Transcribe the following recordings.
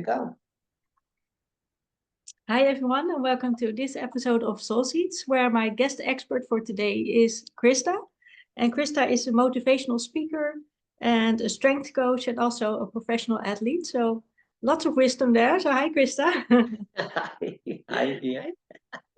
go. Hi everyone, and welcome to this episode of Soul Seeds, where my guest expert for today is Krista. And Krista is a motivational speaker and a strength coach and also a professional athlete. So lots of wisdom there. So hi Krista. Hi, yeah.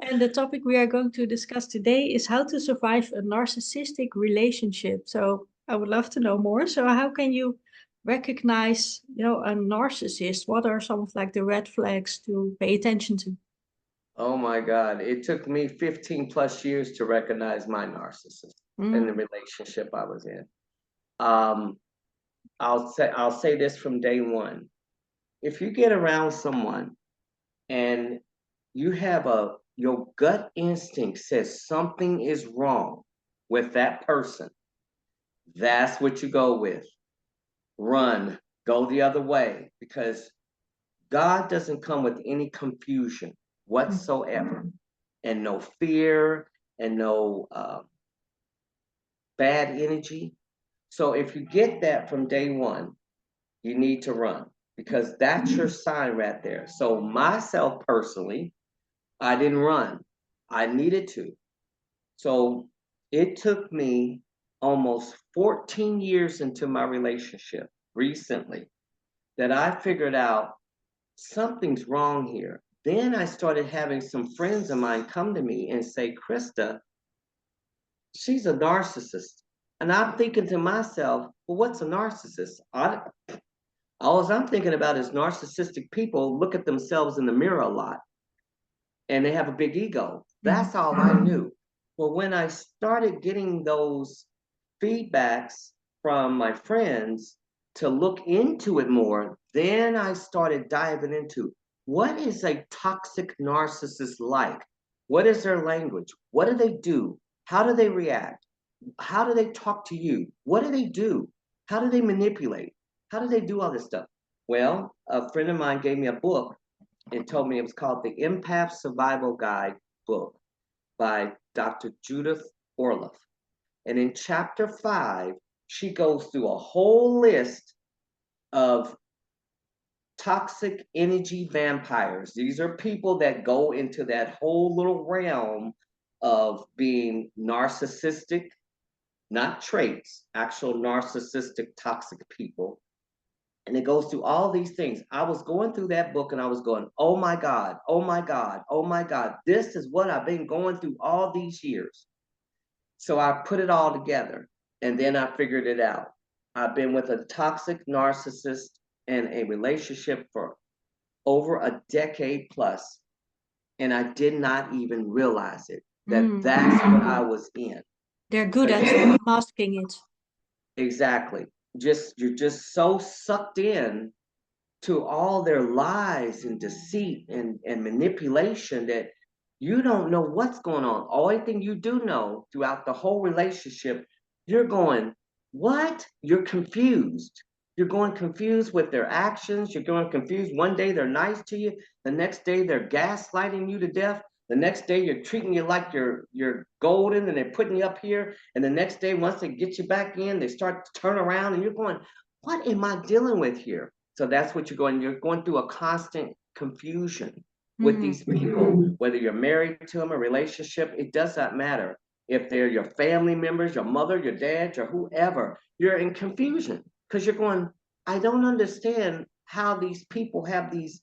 And the topic we are going to discuss today is how to survive a narcissistic relationship. So I would love to know more. So how can you recognize, a narcissist? What are some of like the red flags to pay attention to? Oh my God. It took me 15 plus years to recognize my narcissist in the relationship I was in. I'll say this from day one. If you get around someone and you have your gut instinct says something is wrong with that person, that's what you go with. Run, go the other way, because God doesn't come with any confusion whatsoever, and no fear and no bad energy. So if you get that from day one, you need to run, because that's your sign right there. So myself personally, I didn't run. I needed to. So it took me almost 14 years into my relationship recently that I figured out something's wrong here. Then I started having some friends of mine come to me and say, Krista, she's a narcissist. And I'm thinking to myself, well, what's a narcissist? All I'm thinking about is narcissistic people look at themselves in the mirror a lot and they have a big ego. That's all I knew. Well, when I started getting those feedbacks from my friends to look into it more, then I started diving into what is a toxic narcissist like? What is their language? What do they do? How do they react? How do they talk to you? What do they do? How do they manipulate? How do they do all this stuff? Well, a friend of mine gave me a book and told me it was called the Empath Survival Guide book by Dr. Judith Orloff. And in chapter 5, she goes through a whole list of toxic energy vampires. These are people that go into that whole little realm of being narcissistic, not traits, actual narcissistic toxic people. And it goes through all these things. I was going through that book and I was going, oh my God, oh my God, oh my God. This is what I've been going through all these years. So I put it all together and then I figured it out. I've been with a toxic narcissist in a relationship for over a decade plus, and I did not even realize it, that's what I was in. They're good at masking it. Exactly. You're just so sucked in to all their lies and deceit and manipulation that you don't know what's going on. Only thing you do know throughout the whole relationship, you're going, what? You're confused. You're going confused with their actions. You're going confused. One day they're nice to you. The next day they're gaslighting you to death. The next day you're treating you like you're golden and they're putting you up here. And the next day, once they get you back in, they start to turn around and you're going, what am I dealing with here? So that's what you're going through a constant confusion with these people, whether you're married to them, a relationship, it does not matter. If they're your family members, your mother, your dad, your whoever, you're in confusion because you're going, I don't understand how these people have these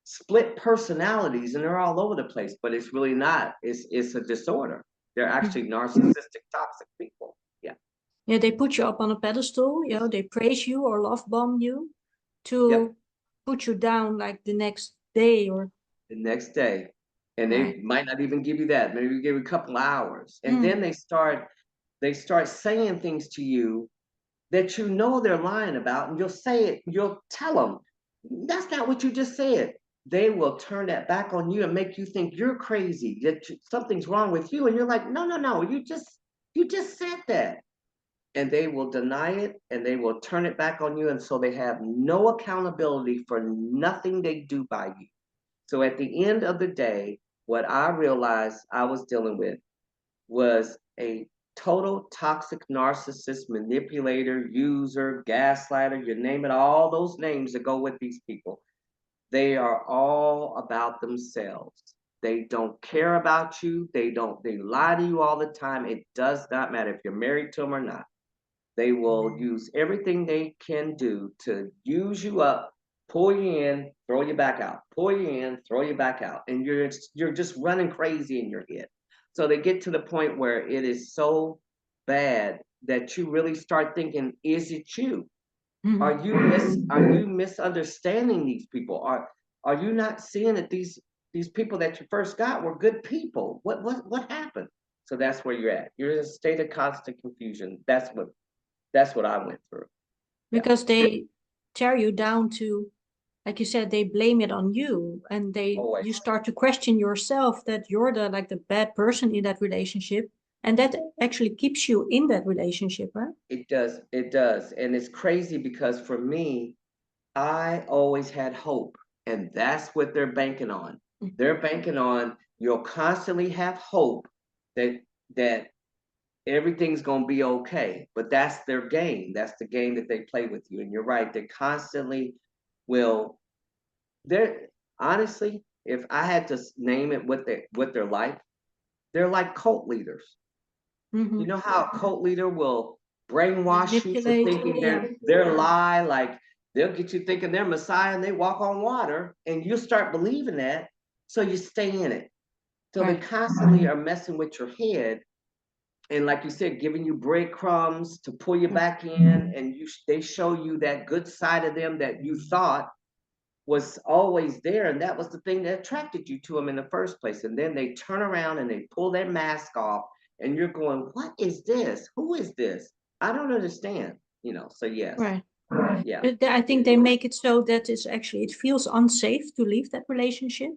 split personalities and they're all over the place, but it's really not. It's a disorder. They're actually narcissistic, toxic people. Yeah. Yeah, they put you up on a pedestal, they praise you or love bomb you to Yep. put you down like the next day or The next day. And they might not even give you that. Maybe give you a couple hours. And then they start saying things to you that you know they're lying about, and you'll say it, you'll tell them, that's not what you just said. They will turn that back on you and make you think you're crazy, that something's wrong with you. And you're like, no, no, no, you just said that. And they will deny it and they will turn it back on you. And so they have no accountability for nothing they do by you. So at the end of the day, what I realized I was dealing with was a total toxic narcissist, manipulator, user, gaslighter, you name it, all those names that go with these people. They are all about themselves. They don't care about you. They lie to you all the time. It does not matter if you're married to them or not. They will use everything they can do to use you up, pull you in, throw you back out, pull you in, throw you back out. And you're just running crazy in your head. So they get to the point where it is so bad that you really start thinking, is it you? Are you misunderstanding these people? Are you not seeing that these people that you first got were good people? What happened? So that's where you're at. You're in a state of constant confusion. That's what I went through. Yeah. Because they tear you down to, like you said, they blame it on you, and Always. you start to question yourself that you're the bad person in that relationship, and that actually keeps you in that relationship, right? It does. And it's crazy because for me, I always had hope, and that's what they're banking on. They're banking on you'll constantly have hope that that everything's gonna be okay. But that's their game. That's the game that they play with you. And you're right, they constantly will. They're honestly, if I had to name it what they're like, they're like cult leaders. You know how a cult leader will brainwash you to Manipulate, thinking yeah. their lie, like they'll get you thinking they're Messiah and they walk on water, and you start believing that, so you stay in it. So they Right. constantly are messing with your head, and like you said, giving you breadcrumbs to pull you back in, and they show you that good side of them that you thought was always there, and that was the thing that attracted you to them in the first place. And then they turn around and they pull their mask off, and you're going, "What is this? Who is this? I don't understand." So yes, Right. yeah, But I think they make it so that it feels unsafe to leave that relationship.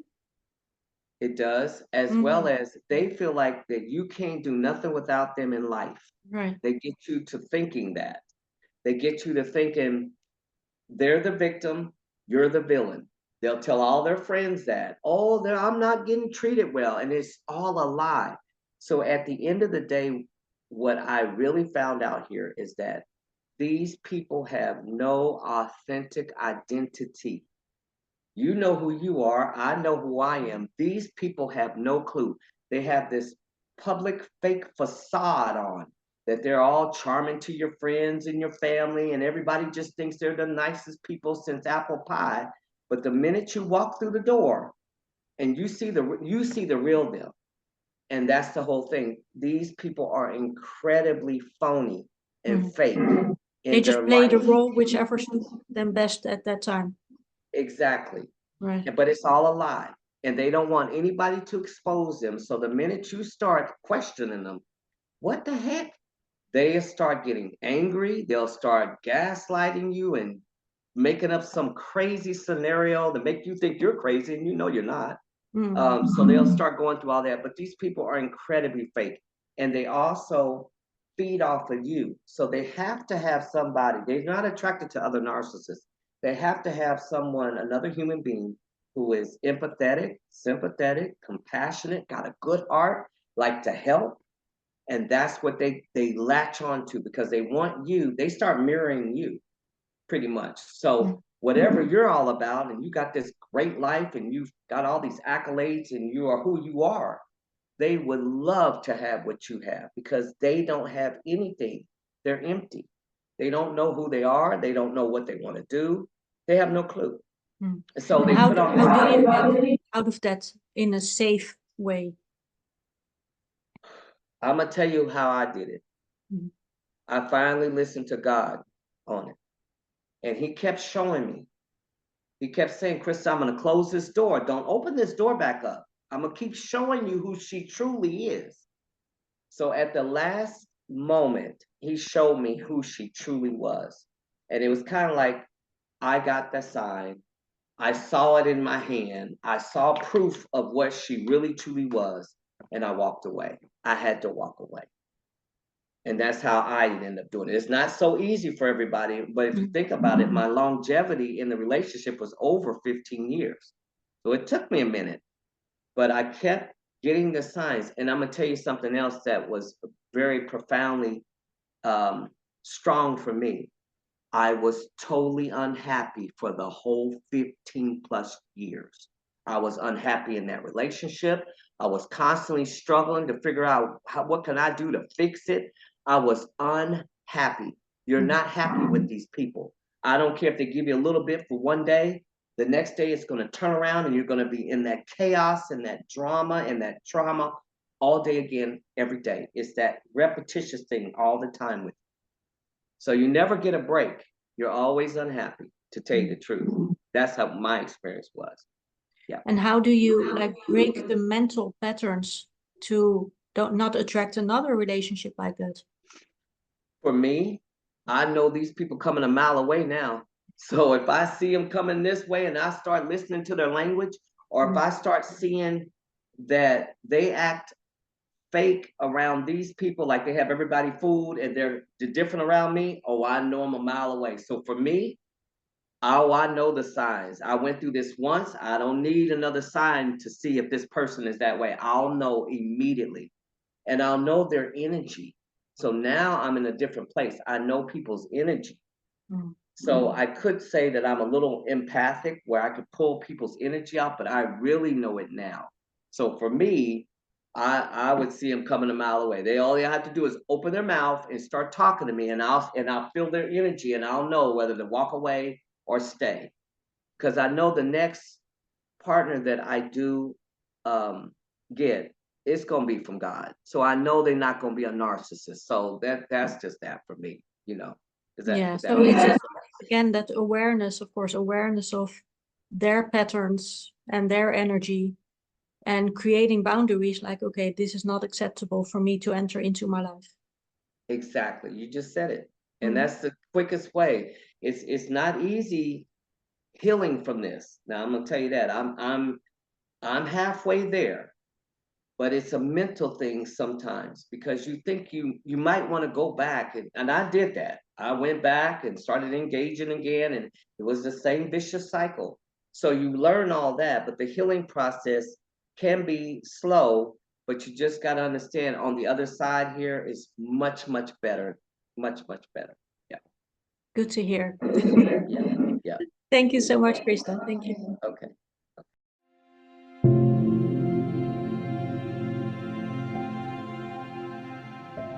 it does, as well as they feel like that you can't do nothing without them in life. Right. They get you to thinking that. They get you to thinking they're the victim, you're the villain. They'll tell all their friends that, oh, I'm not getting treated well. And it's all a lie. So at the end of the day, what I really found out here is that these people have no authentic identity. You know who you are. I know who I am. These people have no clue. They have this public fake facade on that they're all charming to your friends and your family, and everybody just thinks they're the nicest people since apple pie. But the minute you walk through the door and you see the real them, and that's the whole thing. These people are incredibly phony and fake They in just their play the life. role whichever suits them best at that time. Exactly. Right. But it's all a lie. And they don't want anybody to expose them. So the minute you start questioning them, what the heck? They start getting angry. They'll start gaslighting you and making up some crazy scenario to make you think you're crazy and you know you're not. So they'll start going through all that. But these people are incredibly fake. And they also feed off of you. So they have to have somebody. They're not attracted to other narcissists. They have to have someone, another human being, who is empathetic, sympathetic, compassionate, got a good heart, like to help. And that's what they latch on to, because they want you. They start mirroring you pretty much. So whatever you're all about, and you got this great life, and you've got all these accolades, and you are who you are, they would love to have what you have because they don't have anything. They're empty. They don't know who they are. They don't know what they want to do. They have no clue. So And they put on. how do you get out of that in a safe way? I'm gonna tell you how I did it. I finally listened to God on it, and He kept showing me. He kept saying, "Krista, I'm gonna close this door. Don't open this door back up. I'm gonna keep showing you who she truly is." So at the last moment, he showed me who she truly was. And it was kind of like I got the sign. I saw it in my hand. I saw proof of what she really truly was. And I walked away. I had to walk away. And that's how I ended up doing it. It's not so easy for everybody. But if you think about it, my longevity in the relationship was over 15 years. So it took me a minute, but I kept getting the signs. And I'm gonna tell you something else that was very profoundly strong for me. I was totally unhappy for the whole 15 plus years. I was unhappy in that relationship. I was constantly struggling to figure out what can I do to fix it. I was unhappy. You're not happy with these people. I don't care if they give you a little bit for one day. The next day it's going to turn around and you're going to be in that chaos and that drama and that trauma all day again, every day. It's that repetitious thing all the time with you. So you never get a break. You're always unhappy, to tell you the truth. That's how my experience was. Yeah. And how do you like break the mental patterns to not attract another relationship like that? For me, I know these people coming a mile away now. So if I see them coming this way and I start listening to their language, or if I start seeing that they act fake around these people, like they have everybody food and they're different around me, oh, I know I'm a mile away. So for me, oh, I know the signs. I went through this once. I don't need another sign to see if this person is that way. I'll know immediately and I'll know their energy. So now I'm in a different place. I know people's energy. So I could say that I'm a little empathic where I could pull people's energy out, but I really know it now. So for me, I would see them coming a mile away. All they have to do is open their mouth and start talking to me, and I'll feel their energy, and I'll know whether to walk away or stay, because I know the next partner that I do get, it's gonna be from God. So I know they're not gonna be a narcissist. So that's just that for me, you know. Yeah, Is that so it's just, again, that awareness, of course, awareness of their patterns and their energy, and creating boundaries like, okay, this is not acceptable for me to enter into my life. Exactly. You just said it. And that's the quickest way. It's not easy healing from this. Now I'm gonna tell you that. I'm halfway there, but it's a mental thing sometimes because you think you might want to go back, and I did that. I went back and started engaging again, and it was the same vicious cycle. So you learn all that, but the healing process can be slow, but you just got to understand on the other side here is much, much better. Much, much better. Yeah. Good to hear. Yeah. Yeah. Thank you so much, Krista. Thank you. Okay.